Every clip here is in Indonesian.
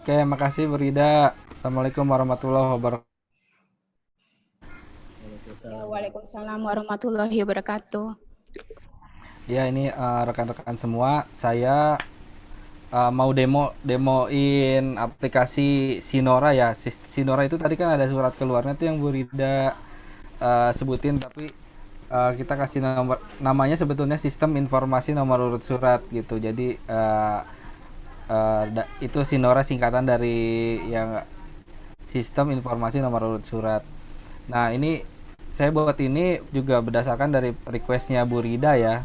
Oke, makasih Bu Rida. Assalamualaikum warahmatullahi wabarakatuh. Ya, Waalaikumsalam Waalaikumsalam warahmatullahi wabarakatuh. Ya, ini rekan-rekan semua, saya mau demoin aplikasi Sinora ya. Sinora itu tadi kan ada surat keluarnya tuh yang Bu Rida sebutin, tapi kita kasih namanya sebetulnya sistem informasi nomor urut surat gitu. Jadi itu Sinora singkatan dari yang sistem informasi nomor urut surat. Nah, ini saya buat ini juga berdasarkan dari requestnya Bu Rida ya.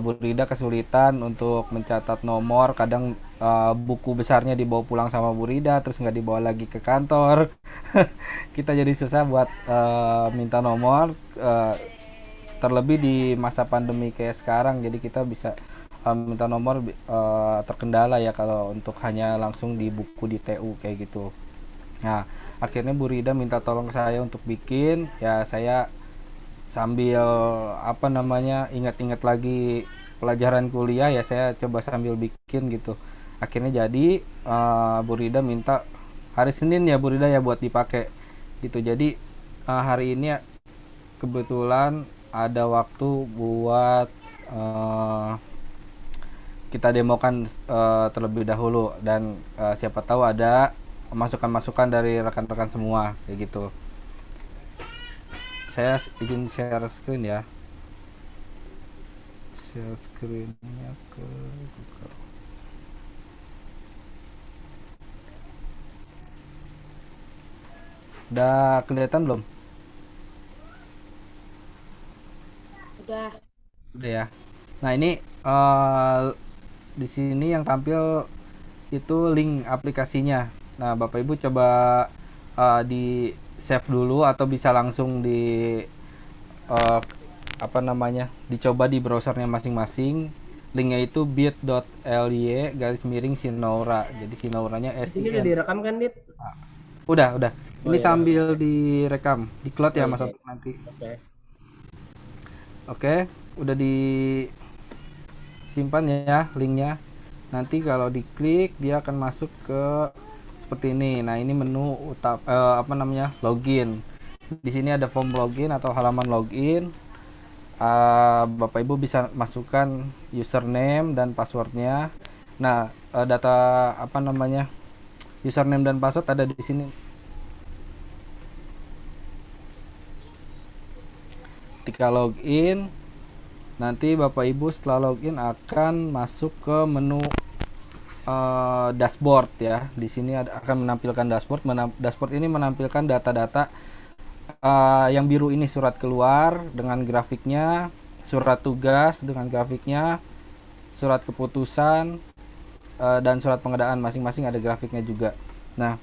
Bu Rida kesulitan untuk mencatat nomor, kadang buku besarnya dibawa pulang sama Bu Rida, terus nggak dibawa lagi ke kantor. Kita jadi susah buat minta nomor, terlebih di masa pandemi kayak sekarang. Jadi kita bisa minta nomor terkendala ya kalau untuk hanya langsung di buku di TU kayak gitu. Nah, akhirnya Bu Rida minta tolong ke saya untuk bikin, ya saya sambil apa namanya ingat-ingat lagi pelajaran kuliah ya saya coba sambil bikin gitu. Akhirnya jadi Bu Rida minta hari Senin ya Bu Rida ya buat dipakai gitu. Jadi hari ini kebetulan ada waktu buat eh, kita demokan terlebih dahulu dan siapa tahu ada masukan-masukan dari rekan-rekan semua kayak gitu. Saya izin share screen ya. Share screennya ke Google. Udah kelihatan belum? Udah. Udah ya. Nah ini eh, di sini yang tampil itu link aplikasinya. Nah Bapak Ibu coba di save dulu atau bisa langsung di eh, apa namanya dicoba di browsernya masing-masing. Linknya itu bit.ly garis miring Sinora. Jadi Sinauranya Di sini udah SIN. direkam kan, Dit? Udah. Oh Ini ya udah. sambil direkam, di cloud Oh ya Mas iya. Oto nanti. Oke. Oke, udah disimpan ya linknya. Nanti kalau diklik dia akan masuk ke seperti ini. Nah, ini menu apa namanya? Login. Di sini ada form login atau halaman login. Bapak Ibu bisa masukkan username dan passwordnya. Nah, data apa namanya? Username dan password ada di sini. Ketika login, nanti Bapak Ibu setelah login akan masuk ke menu dashboard ya. Di sini akan menampilkan dashboard. Dashboard ini menampilkan data-data yang biru ini surat keluar dengan grafiknya, surat tugas dengan grafiknya, surat keputusan dan surat pengadaan masing-masing ada grafiknya juga. Nah,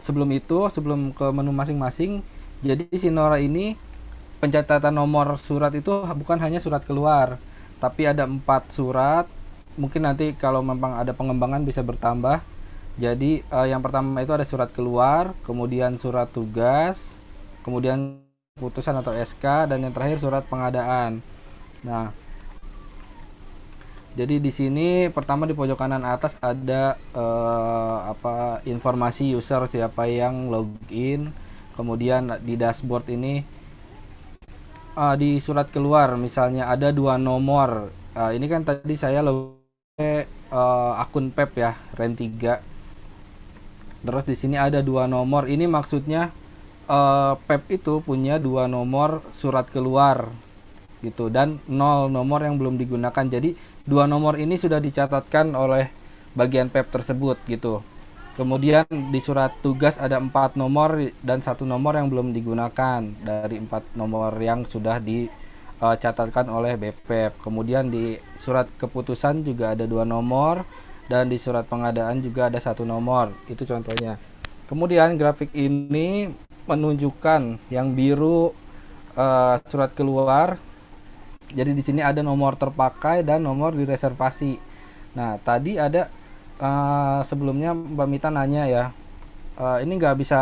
sebelum itu, sebelum ke menu masing-masing, jadi Sinora ini pencatatan nomor surat itu bukan hanya surat keluar, tapi ada 4 surat. Mungkin nanti kalau memang ada pengembangan bisa bertambah. Jadi yang pertama itu ada surat keluar, kemudian surat tugas, kemudian putusan atau SK, dan yang terakhir surat pengadaan. Nah, jadi di sini pertama di pojok kanan atas ada apa informasi user siapa yang login. Kemudian di dashboard ini di surat keluar misalnya ada 2 nomor. Ini kan tadi saya login akun PEP ya, Ren 3. Terus di sini ada 2 nomor. Ini maksudnya PEP itu punya 2 nomor surat keluar gitu dan 0 nomor yang belum digunakan. Jadi 2 nomor ini sudah dicatatkan oleh bagian PEP tersebut gitu. Kemudian di surat tugas ada 4 nomor dan 1 nomor yang belum digunakan dari 4 nomor yang sudah dicatatkan oleh BPEP. Kemudian di surat keputusan juga ada 2 nomor dan di surat pengadaan juga ada 1 nomor. Itu contohnya. Kemudian grafik ini menunjukkan yang biru surat keluar. Jadi di sini ada nomor terpakai dan nomor direservasi. Nah, tadi ada sebelumnya Mbak Mita nanya ya, ini nggak bisa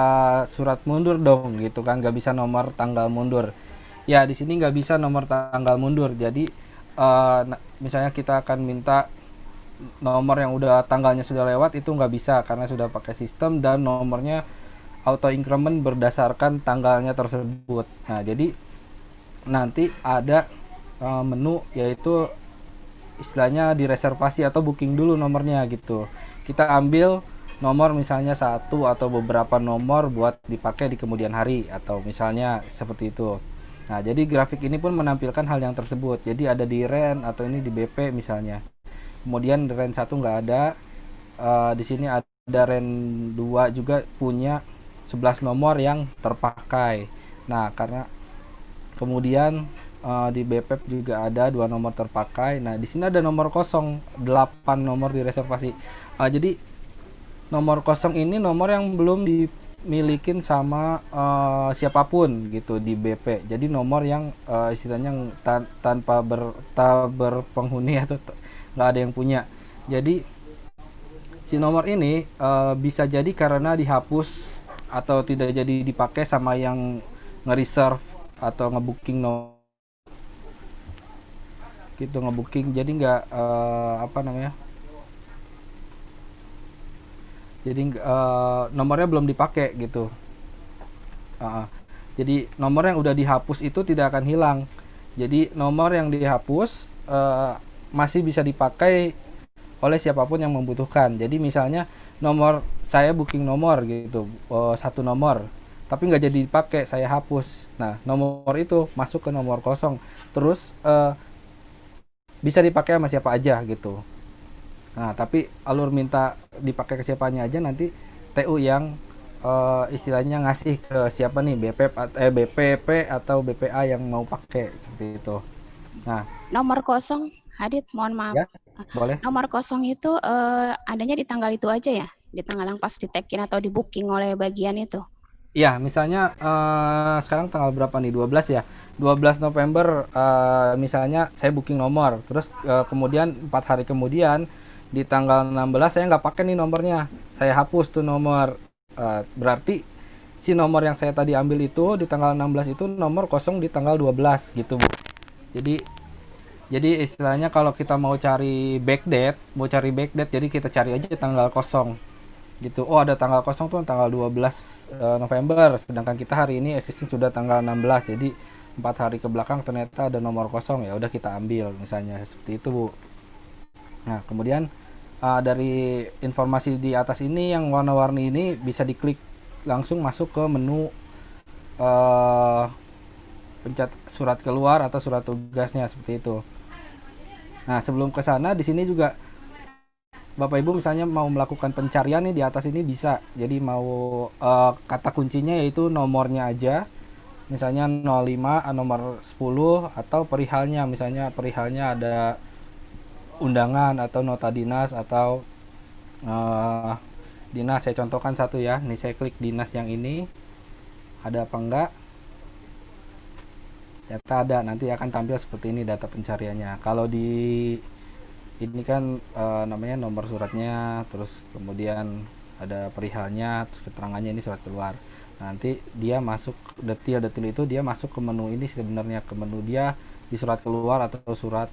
surat mundur dong gitu kan, nggak bisa nomor tanggal mundur. Ya di sini nggak bisa nomor tanggal mundur. Jadi misalnya kita akan minta nomor yang udah tanggalnya sudah lewat itu nggak bisa karena sudah pakai sistem, dan nomornya auto increment berdasarkan tanggalnya tersebut. Nah, jadi nanti ada menu, yaitu istilahnya direservasi atau booking dulu nomornya gitu. Kita ambil nomor misalnya satu atau beberapa nomor buat dipakai di kemudian hari, atau misalnya seperti itu. Nah, jadi grafik ini pun menampilkan hal yang tersebut. Jadi ada di REN atau ini di BP misalnya. Kemudian di REN 1 nggak ada. Di sini ada REN 2 juga punya 11 nomor yang terpakai. Nah, karena kemudian di BPEP juga ada 2 nomor terpakai. Nah, di sini ada nomor kosong, 8 nomor direservasi. Jadi nomor kosong ini nomor yang belum dimilikin sama siapapun gitu di BP. Jadi nomor yang istilahnya tanpa berpenghuni atau nggak ada yang punya. Jadi si nomor ini bisa jadi karena dihapus atau tidak jadi dipakai sama yang nge-reserve atau ngebooking gitu, ngebooking, jadi nggak apa namanya, jadi nomornya belum dipakai gitu. Jadi nomor yang udah dihapus itu tidak akan hilang. Jadi nomor yang dihapus masih bisa dipakai oleh siapapun yang membutuhkan. Jadi misalnya nomor saya booking nomor gitu, 1 nomor, tapi nggak jadi dipakai, saya hapus. Nah, nomor itu masuk ke nomor kosong, terus bisa dipakai sama siapa aja gitu. Nah, tapi alur minta dipakai ke siapanya aja nanti TU yang istilahnya ngasih ke siapa nih, BPP atau BPA yang mau pakai, seperti itu. Nah, Nomor kosong, Hadit, mohon maaf. ya boleh. Nomor kosong itu adanya di tanggal itu aja ya? Di tanggal yang pas di-take-in atau di-booking oleh bagian itu? Iya, misalnya sekarang tanggal berapa nih? 12 ya. 12 November misalnya saya booking nomor. Terus kemudian 4 hari kemudian di tanggal 16 saya nggak pakai nih nomornya. Saya hapus tuh nomor. Berarti si nomor yang saya tadi ambil itu di tanggal 16 itu nomor kosong di tanggal 12 gitu, Bu. Jadi istilahnya kalau kita mau cari backdate, jadi kita cari aja tanggal kosong gitu. Oh, ada tanggal kosong tuh tanggal 12 November, sedangkan kita hari ini existing sudah tanggal 16, jadi 4 hari ke belakang ternyata ada nomor kosong, ya udah kita ambil misalnya seperti itu, Bu. Nah, kemudian dari informasi di atas ini yang warna-warni ini bisa diklik langsung masuk ke menu pencet surat keluar atau surat tugasnya, seperti itu. Nah, sebelum ke sana di sini juga Bapak Ibu misalnya mau melakukan pencarian nih di atas ini bisa. Jadi mau kata kuncinya yaitu nomornya aja. Misalnya 05, nomor 10, atau perihalnya. Misalnya perihalnya ada undangan atau nota dinas atau dinas. Saya contohkan satu ya. Nih saya klik dinas yang ini. Ada apa enggak? Ternyata ada. Nanti akan tampil seperti ini data pencariannya. Kalau di ini kan namanya nomor suratnya, terus kemudian ada perihalnya, terus keterangannya ini surat keluar. Nanti dia masuk detil-detil itu, dia masuk ke menu ini, sebenarnya ke menu dia di surat keluar atau surat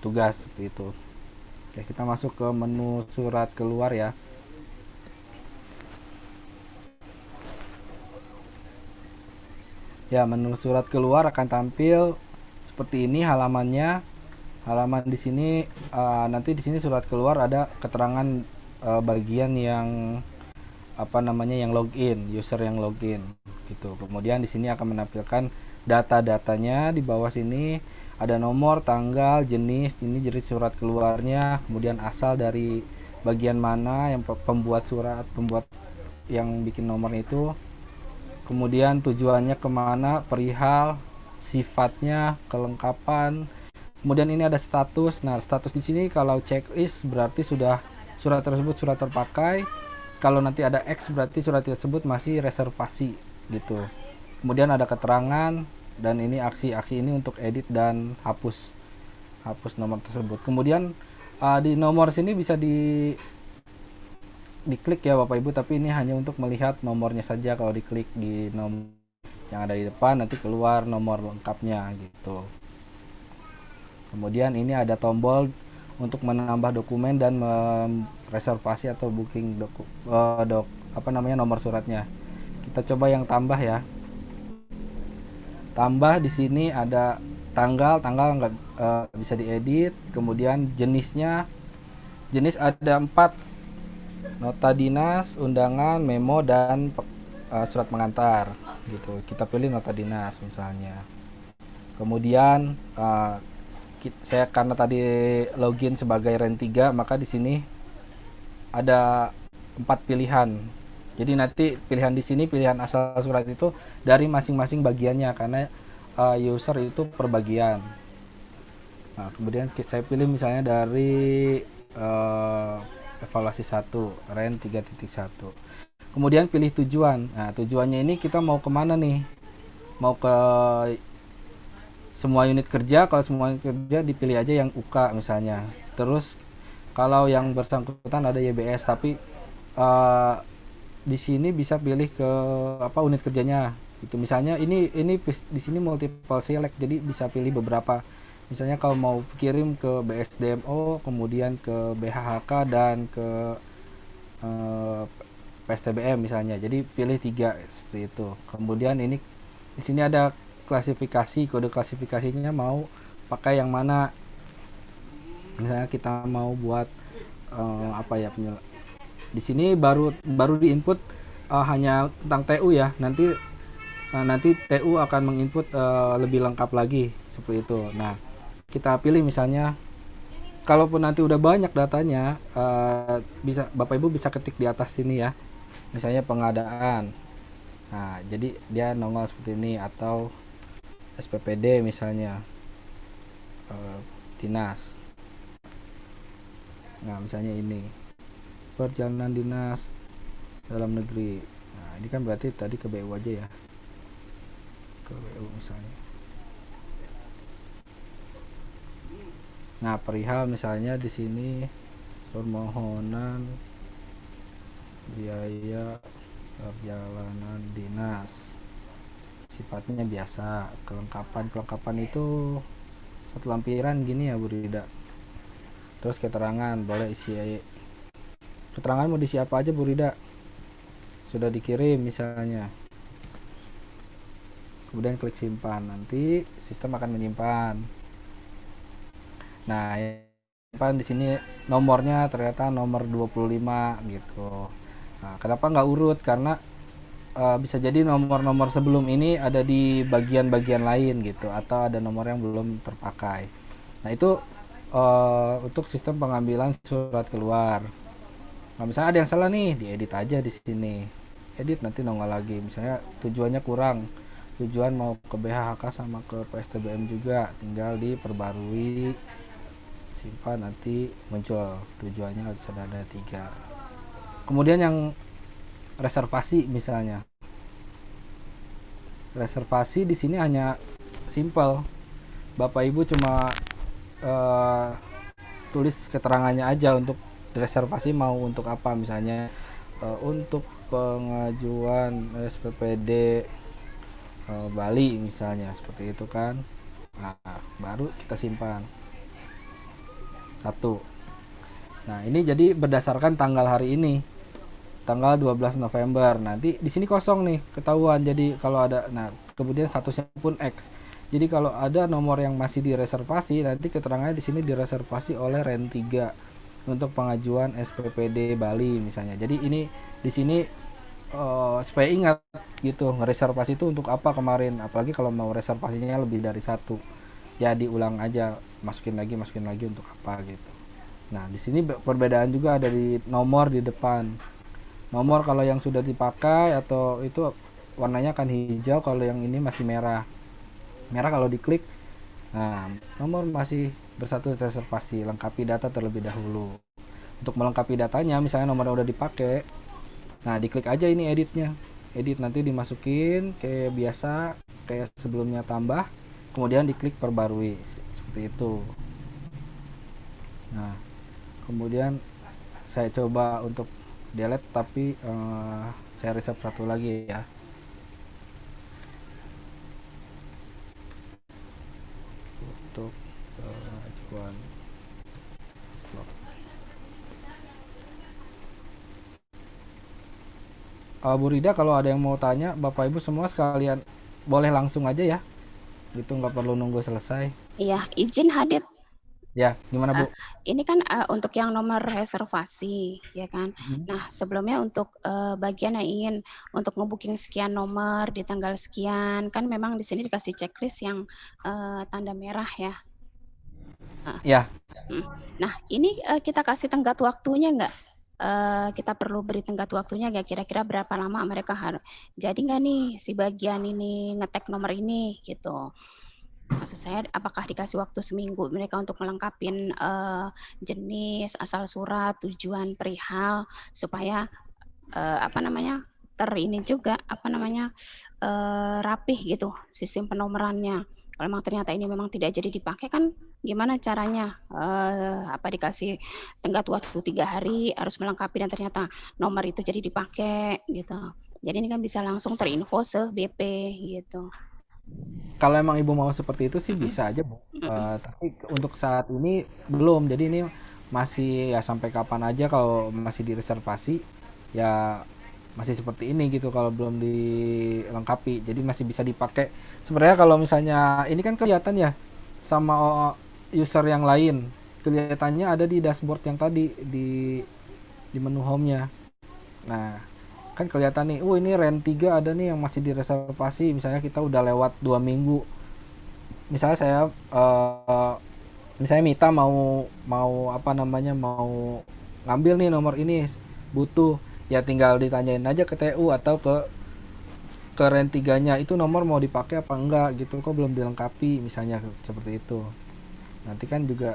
tugas, seperti itu. Oke, kita masuk ke menu surat keluar ya. Ya, menu surat keluar akan tampil seperti ini halamannya. Halaman di sini nanti di sini surat keluar ada keterangan bagian yang apa namanya, yang login, user yang login gitu. Kemudian di sini akan menampilkan data-datanya. Di bawah sini ada nomor, tanggal, jenis, ini jenis surat keluarnya, kemudian asal dari bagian mana yang pembuat surat, pembuat yang bikin nomor itu, kemudian tujuannya kemana, perihal, sifatnya, kelengkapan. Kemudian ini ada status. Nah, status di sini kalau checklist berarti sudah surat tersebut sudah terpakai. Kalau nanti ada X berarti surat tersebut masih reservasi gitu. Kemudian ada keterangan, dan ini aksi-aksi ini untuk edit dan hapus nomor tersebut. Kemudian di nomor sini bisa diklik ya Bapak Ibu, tapi ini hanya untuk melihat nomornya saja. Kalau diklik di nomor yang ada di depan nanti keluar nomor lengkapnya gitu. Kemudian ini ada tombol untuk menambah dokumen dan reservasi atau booking nomor suratnya. Kita coba yang tambah ya. Tambah di sini ada tanggal nggak bisa diedit. Kemudian jenis ada 4: nota dinas, undangan, memo, dan surat pengantar gitu. Kita pilih nota dinas misalnya. Kemudian saya karena tadi login sebagai Rent 3, maka di sini ada 4 pilihan. Jadi nanti pilihan di sini, pilihan asal surat itu dari masing-masing bagiannya, karena user itu per bagian. Nah, kemudian saya pilih misalnya dari evaluasi 1, Rent 3.1. Kemudian pilih tujuan. Nah, tujuannya ini kita mau kemana nih? Mau ke semua unit kerja. Kalau semua unit kerja dipilih aja yang UK misalnya. Terus kalau yang bersangkutan ada YBS, tapi di sini bisa pilih ke unit kerjanya. Itu misalnya ini di sini multiple select, jadi bisa pilih beberapa. Misalnya kalau mau kirim ke BSDMO, kemudian ke BHHK dan ke PSTBM misalnya. Jadi pilih 3 seperti itu. Kemudian ini di sini ada klasifikasi, kode klasifikasinya mau pakai yang mana. Misalnya kita mau buat di sini baru diinput hanya tentang TU ya. Nanti TU akan menginput lebih lengkap lagi seperti itu. Nah, kita pilih misalnya, kalaupun nanti udah banyak datanya, bisa Bapak Ibu bisa ketik di atas sini ya. Misalnya pengadaan. Nah, jadi dia nongol seperti ini, atau SPPD misalnya, dinas. Nah, misalnya ini perjalanan dinas dalam negeri. Nah, ini kan berarti tadi ke BU aja ya, ke BU misalnya. Nah, perihal misalnya di sini permohonan biaya perjalanan dinas, sifatnya biasa. Kelengkapan itu satu lampiran gini ya Bu Rida. Terus keterangan, boleh isi keterangan mau diisi apa aja Bu Rida, sudah dikirim misalnya. Kemudian klik simpan, nanti sistem akan menyimpan. Nah, simpan di sini nomornya ternyata nomor 25 gitu. Nah, kenapa nggak urut? Karena bisa jadi nomor-nomor sebelum ini ada di bagian-bagian lain gitu, atau ada nomor yang belum terpakai. Nah, itu untuk sistem pengambilan surat keluar. Nah, misalnya ada yang salah nih, diedit aja di sini. Edit, nanti nongol lagi. Misalnya tujuannya kurang, tujuan mau ke BHHK sama ke PSTBM juga, tinggal diperbarui, simpan, nanti muncul tujuannya sudah ada 3. Kemudian yang reservasi misalnya, reservasi di sini hanya simple. Bapak Ibu cuma tulis keterangannya aja untuk reservasi mau untuk apa, misalnya untuk pengajuan SPPD Bali misalnya, seperti itu kan. Nah, baru kita simpan 1. Nah, ini jadi berdasarkan tanggal hari ini, tanggal 12 November. Nanti di sini kosong nih, ketahuan. Jadi kalau ada, nah kemudian statusnya pun X. Jadi kalau ada nomor yang masih direservasi, nanti keterangannya di sini direservasi oleh Rent 3 untuk pengajuan SPPD Bali misalnya. Jadi ini di sini supaya ingat gitu, ngereservasi itu untuk apa kemarin. Apalagi kalau mau reservasinya lebih dari 1, ya diulang aja, masukin lagi untuk apa gitu. Nah, di sini perbedaan juga ada di nomor di depan. Nomor kalau yang sudah dipakai atau itu warnanya akan hijau, kalau yang ini masih merah. Merah kalau diklik. Nah, nomor masih berstatus reservasi, lengkapi data terlebih dahulu. Untuk melengkapi datanya, misalnya nomornya udah dipakai, nah diklik aja ini editnya. Edit, nanti dimasukin kayak biasa, kayak sebelumnya tambah, kemudian diklik perbarui, seperti itu. Nah, kemudian saya coba untuk delete, tapi saya reset 1 lagi ya. Untuk pengajuan Bu Rida, kalau ada yang mau tanya, Bapak Ibu semua sekalian boleh langsung aja ya, gitu nggak perlu nunggu selesai. Iya, izin hadir. Ya, gimana Ah, Bu? ini kan untuk yang nomor reservasi, ya kan. Mhm. Nah, sebelumnya untuk bagian yang ingin untuk ngebooking sekian nomor di tanggal sekian, kan memang di sini dikasih checklist yang tanda merah ya. Ya, Nah, ini kita kasih tenggat waktunya nggak? Kita perlu beri tenggat waktunya nggak? Kira-kira berapa lama mereka harus jadi nggak nih si bagian ini ngetek nomor ini gitu. Maksud saya apakah dikasih waktu seminggu mereka untuk melengkapin jenis, asal surat, tujuan perihal supaya apa namanya ini juga apa namanya rapih gitu sistem penomorannya. Kalau memang ternyata ini memang tidak jadi dipakai kan gimana caranya? Apa dikasih tenggat waktu 3 hari harus melengkapi dan ternyata nomor itu jadi dipakai gitu. Jadi ini kan bisa langsung terinfo se BP gitu. kalau emang Ibu mau seperti itu sih Mm-mm. bisa aja Bu. Mm-mm. Tapi untuk saat ini belum. Jadi ini masih ya sampai kapan aja kalau masih direservasi ya masih seperti ini gitu kalau belum dilengkapi. Jadi masih bisa dipakai. Sebenarnya kalau misalnya ini kan kelihatan ya sama user yang lain. Kelihatannya ada di dashboard yang tadi di menu home-nya. Nah, kan kelihatan nih, ini REN 3 ada nih yang masih direservasi. Misalnya kita udah lewat 2 minggu. Misalnya saya misalnya Mita mau mau apa namanya mau ngambil nih nomor ini butuh ya tinggal ditanyain aja ke TU atau ke REN 3-nya itu nomor mau dipakai apa enggak gitu kok belum dilengkapi misalnya seperti itu. Nanti kan juga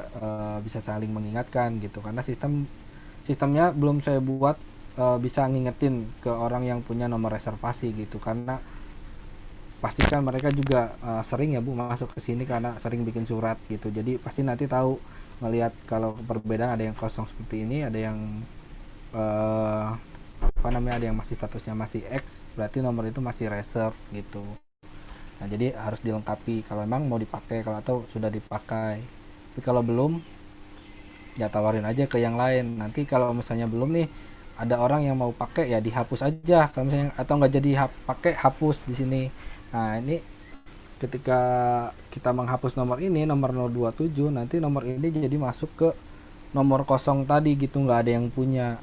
bisa saling mengingatkan gitu karena sistemnya belum saya buat bisa ngingetin ke orang yang punya nomor reservasi gitu karena pastikan mereka juga sering ya Bu masuk ke sini karena sering bikin surat gitu. Jadi pasti nanti tahu melihat kalau perbedaan ada yang kosong seperti ini, ada yang eh, apa namanya ada yang masih statusnya masih X, berarti nomor itu masih reserve gitu. Nah, jadi harus dilengkapi kalau memang mau dipakai kalau atau sudah dipakai. Tapi kalau belum ya tawarin aja ke yang lain. Nanti kalau misalnya belum nih ada orang yang mau pakai ya dihapus aja kalau misalnya atau nggak jadi pakai hapus di sini. Nah, ini ketika kita menghapus nomor ini nomor 027 nanti nomor ini jadi masuk ke nomor kosong tadi gitu nggak ada yang punya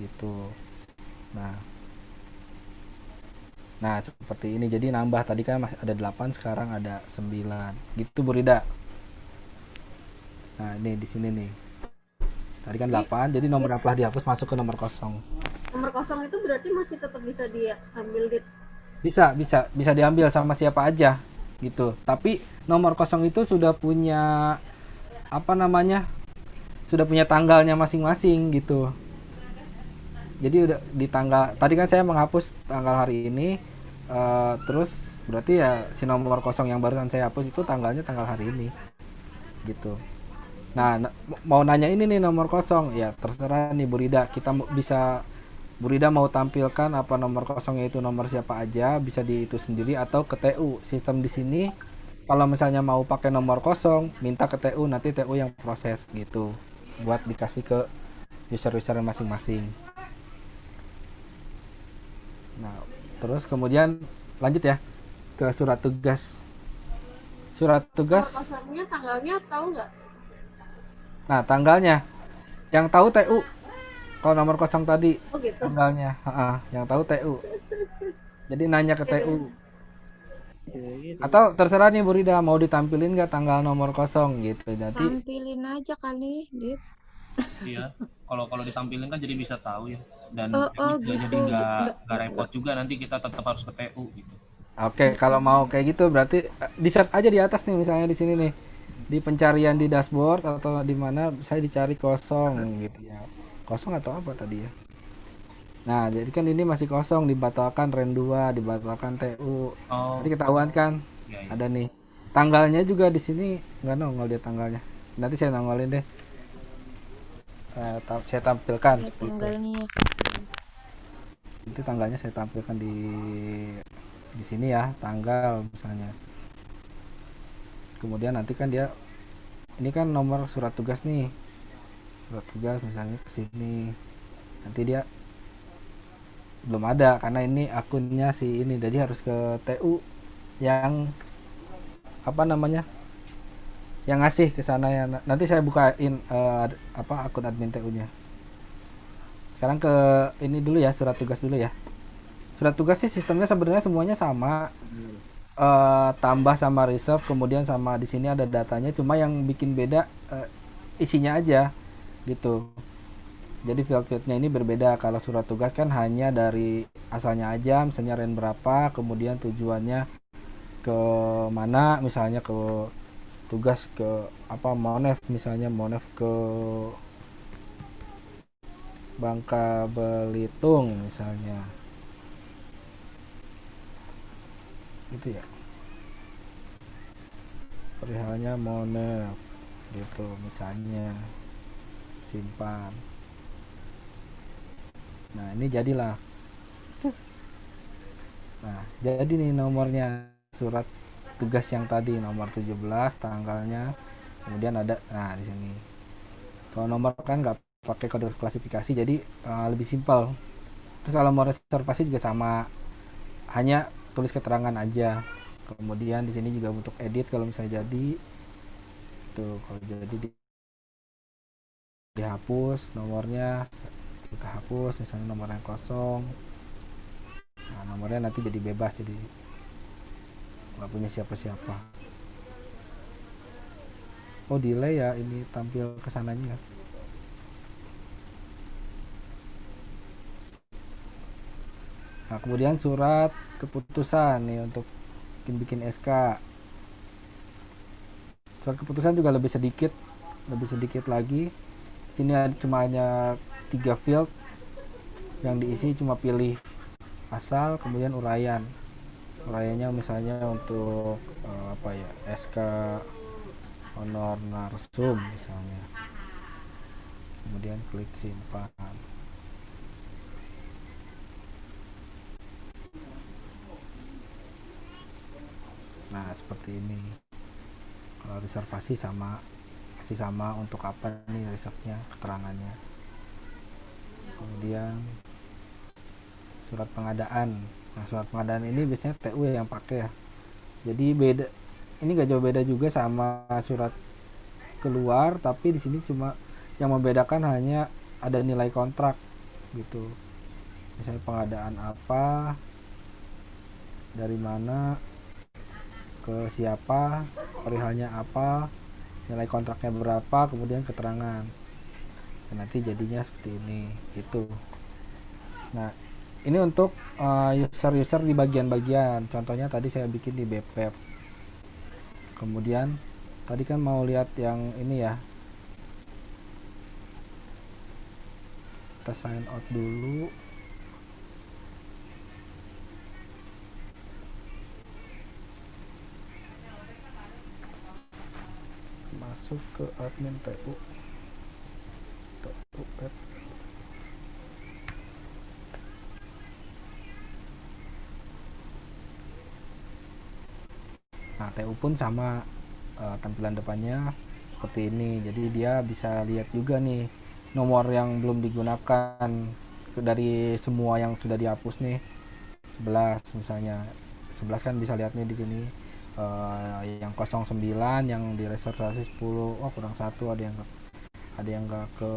gitu. Nah, nah seperti ini jadi nambah tadi kan masih ada 8 sekarang ada 9 gitu Bu Rida. Nah, ini di sini nih. Tadi kan 8 jadi nomor yang telah dihapus masuk ke nomor kosong. Nomor kosong itu berarti masih tetap bisa diambil di. Bisa diambil sama siapa aja gitu. Tapi nomor kosong itu sudah punya apa namanya? Sudah punya tanggalnya masing-masing gitu. Jadi udah di tanggal tadi kan saya menghapus tanggal hari ini terus berarti ya si nomor kosong yang barusan saya hapus itu tanggalnya tanggal hari ini gitu. Nah, mau nanya ini nih nomor kosong ya terserah nih Bu Rida kita bisa Bu Rida mau tampilkan apa nomor kosongnya itu nomor siapa aja bisa di itu sendiri atau ke TU sistem di sini kalau misalnya mau pakai nomor kosong minta ke TU nanti TU yang proses gitu buat dikasih ke user-user masing-masing. Nah, terus kemudian lanjut ya ke surat tugas. Surat Nomor tugas. kosongnya tanggalnya tahu nggak? Nah, tanggalnya yang tahu TU. Kalau nomor kosong tadi Oh gitu. tanggalnya, yang tahu TU. Jadi nanya ke TU. Atau terserah nih Bu Rida mau ditampilin nggak tanggal nomor kosong gitu. Nanti Tampilin aja kali, Dit. Iya, kalau kalau ditampilin kan jadi bisa tahu ya. Dan Oh juga jadi gitu. nggak repot juga nanti kita tetap harus ke TU gitu. oke, kalau mau kayak gitu berarti di search aja di atas nih misalnya di sini nih. Di pencarian di dashboard atau di mana saya dicari kosong gitu ya. Kosong atau apa tadi ya? Nah, jadi kan ini masih kosong dibatalkan REN 2, dibatalkan TU. Oh, Nanti ketahuan kan iya, iya. ada nih. Tanggalnya juga di sini nggak nongol dia tanggalnya. Nanti saya nongolin deh. Saya tampilkan Ya, seperti itu. tanggalnya. Nanti tanggalnya saya tampilkan di sini ya, tanggal misalnya. Kemudian nanti kan dia ini kan nomor surat tugas nih. Surat tugas misalnya ke sini. Nanti dia belum ada karena ini akunnya si ini, jadi harus ke TU yang apa namanya, yang ngasih ke sana ya. Nanti saya bukain akun admin TU-nya. Sekarang ke ini dulu ya, surat tugas dulu ya. Surat tugas sih sistemnya sebenarnya semuanya sama. Tambah sama reserve, kemudian sama di sini ada datanya, cuma yang bikin beda isinya aja gitu. Jadi field-fieldnya ini berbeda. Kalau surat tugas kan hanya dari asalnya aja, misalnya REN berapa, kemudian tujuannya ke mana, misalnya ke tugas ke apa, Monef misalnya, Monef ke Bangka Belitung misalnya, gitu ya. Perihalnya Monef gitu misalnya, simpan. Nah ini jadilah. Nah jadi nih nomornya surat tugas yang tadi, nomor 17 tanggalnya, kemudian ada, nah di sini. Kalau nomor kan nggak pakai kode klasifikasi, jadi lebih simpel. Terus kalau mau reservasi juga sama, hanya tulis keterangan aja. Kemudian di sini juga untuk edit kalau misalnya jadi tuh, kalau jadi dihapus nomornya, kita hapus misalnya nomor yang kosong. Nah nomornya nanti jadi bebas, jadi nggak punya siapa-siapa. Oh delay ya, ini tampil kesananya. Nah kemudian surat keputusan nih untuk bikin SK. Surat keputusan juga lebih sedikit lagi. Sini cuma hanya 3 field yang diisi, cuma pilih asal, kemudian uraian. Uraiannya misalnya untuk SK honor narsum misalnya, kemudian klik simpan. Nah seperti ini. Kalau reservasi masih sama untuk apa nih reserve-nya, keterangannya. Kemudian surat pengadaan. Nah surat pengadaan ini biasanya TU yang pakai ya. Jadi beda, ini gak jauh beda juga sama surat keluar, tapi di sini cuma yang membedakan hanya ada nilai kontrak gitu. Misalnya pengadaan apa, dari mana, ke siapa, perihalnya apa, nilai kontraknya berapa, kemudian keterangan. Dan nanti jadinya seperti ini gitu. Nah ini untuk user di bagian-bagian. Contohnya tadi saya bikin di BPEP. Kemudian tadi kan mau lihat yang ini ya, kita sign out dulu. Masuk ke admin TU. Nah TU pun sama, tampilan depannya seperti ini. Jadi dia bisa lihat juga nih nomor yang belum digunakan dari semua yang sudah dihapus nih. 11 misalnya, 11 kan bisa lihat nih di sini. Yang 09 yang di reservasi 10, oh kurang satu, ada yang nggak ke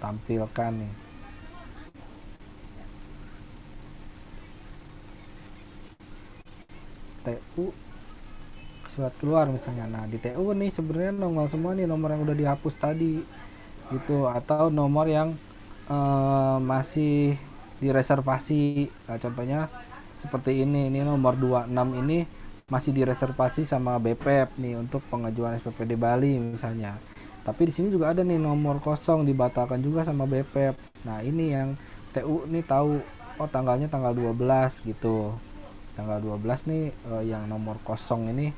tampilkan nih. TU surat keluar misalnya. Nah di TU nih sebenarnya nongol semua nih nomor yang udah dihapus tadi gitu, atau nomor yang masih direservasi. Nah, contohnya seperti ini nomor 26 ini masih direservasi sama BPEP nih untuk pengajuan SPPD Bali misalnya. Tapi di sini juga ada nih nomor kosong dibatalkan juga sama BPEP. Nah ini yang TU nih tahu, oh tanggalnya tanggal 12 gitu. Tanggal 12 nih yang nomor kosong ini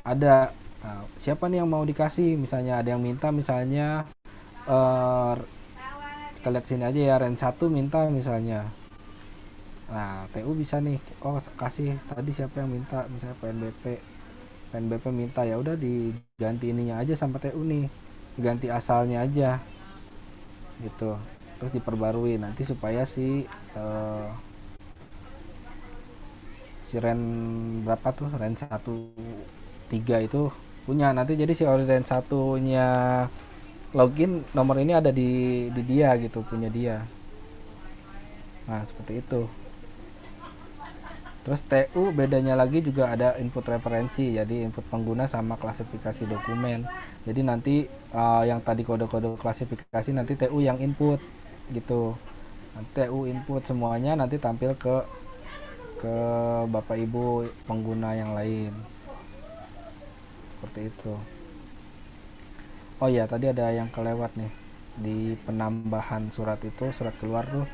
ada. Nah, siapa nih yang mau dikasih, misalnya ada yang minta, misalnya kita lihat sini aja ya, REN 1 minta misalnya. Nah TU bisa nih, oh kasih tadi siapa yang minta, misalnya PNBP minta, ya udah diganti ininya aja sama TU nih, diganti asalnya aja gitu. terus diperbarui nanti supaya si REN berapa tuh, REN 13 itu punya nanti. Jadi si REN 1-nya login, nomor ini ada di dia gitu, punya dia. Nah seperti itu. Terus TU bedanya lagi juga ada input referensi, jadi input pengguna sama klasifikasi dokumen. Jadi nanti yang tadi kode-kode klasifikasi nanti TU yang input gitu. Nanti TU input semuanya nanti tampil ke Bapak Ibu pengguna yang lain. Seperti itu. Oh ya, tadi ada yang kelewat nih. Di penambahan surat itu, surat keluar tuh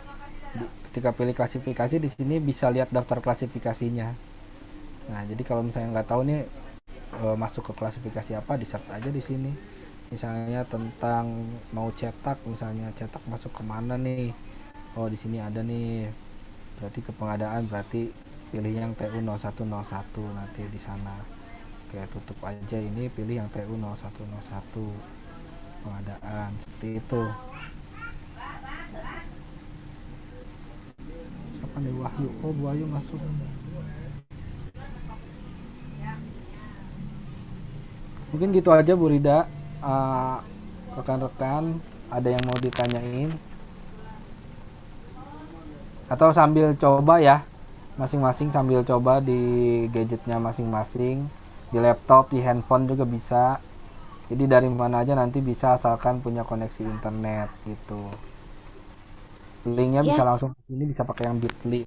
ketika pilih klasifikasi di sini bisa lihat daftar klasifikasinya. Nah, jadi kalau misalnya nggak tahu nih masuk ke klasifikasi apa, di search aja di sini. Misalnya tentang mau cetak, misalnya cetak masuk kemana nih? Oh, di sini ada nih. Berarti ke pengadaan, berarti pilih yang TU 0101 nanti di sana. Oke, tutup aja ini, pilih yang TU 0101 pengadaan, seperti itu. Siapa nih? Wahyu. Oh, Wahyu masuk. Mungkin gitu aja Bu Rida. Rekan-rekan ada yang mau ditanyain atau sambil coba ya, masing-masing sambil coba di gadgetnya masing-masing, di laptop, di handphone juga bisa. Jadi dari mana aja nanti bisa, asalkan punya koneksi internet gitu. Linknya bisa langsung ini, bisa pakai yang Bitly.